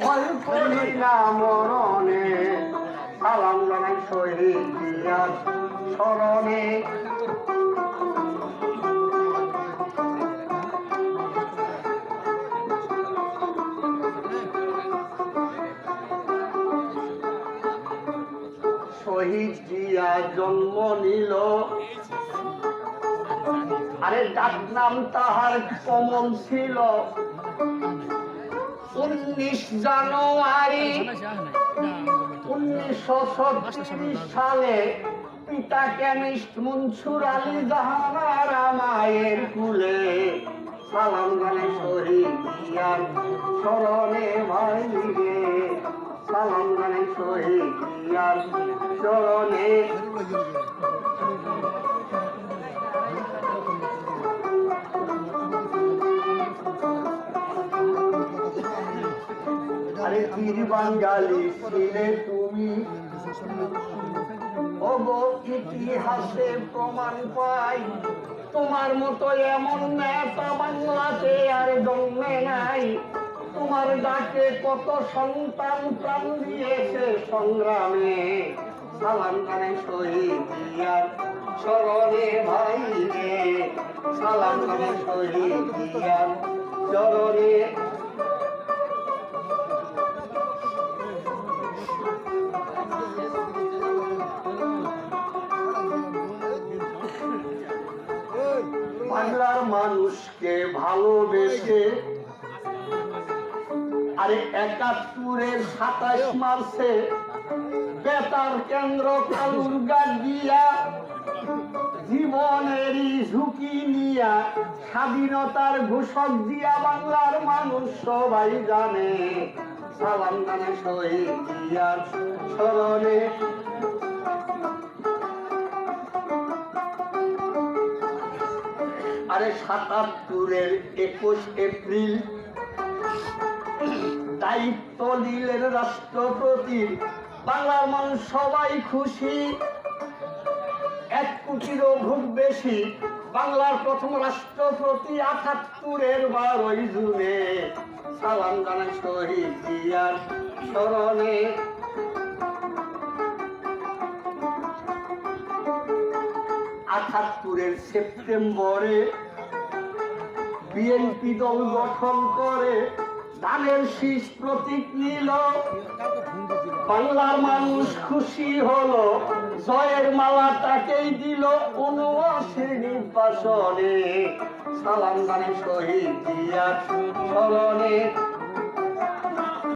ভয় করি না মরণে, সালাম জানাই শহীদ জিয়ার স্মরণে। শহীদ জিয়া জন্ম নিল, আরে ডাক নাম তাহার কমল ছিল। 19 জানুয়ারি 1936 সালে পিতা কেমিস্ট মনসুর আলী জাহানারা মায়ের কুলে, সালাম জানাই শহীদ জিয়ার স্মরণে ভাই রে, সালাম জানাই শহীদ জিয়ার স্মরণে। আরে পীর বাঙালি ছিলে তুমি, ওগো ইতিহাসে প্রমাণ পাই, তোমার মতো এমন নেতা বাংলাতে আর জন্মে নাই। তোমার ডাকে কত সন্তান প্রাণ দিয়েছে সংগ্রামে, সালাম জানাই শহীদ জিয়ার স্মরণে ভাই রে, সালাম জানাই শহীদ জিয়ার স্মরণে। বাংলার মানুষকে ভালোবেসে, আরে 71-এর 27 মার্চে বেতার কেন্দ্র কালুরঘাট দিয়া, জীবনেরই ঝুঁকি নিয়া স্বাধীনতার ঘোষক দিয়া বাংলার মানুষ সবাই জানে, সালাম জানাই শহীদ জিয়ার স্মরণে। 77-এর 21 এপ্রিল দায়িত্ব নিলেন রাষ্ট্রপতি, বাংলার মানুষ সবাই খুশি। 1 কোটিরও খুব বেশি, বাংলার প্রথম রাষ্ট্রপতি 78-এর 12 জুনে, সালাম জানাই শহীদ জিয়ার স্মরণে। 78-এর সেপ্টেম্বরে বিএনপি দল গঠন করে ধানের শীষ প্রতীক নিল, বাংলার মানুষ খুশি হলো, জয়ের মালা তাকেই দিল 79 নির্বাচনে, সালাম জানাই শহীদ জিয়ার স্মরণে।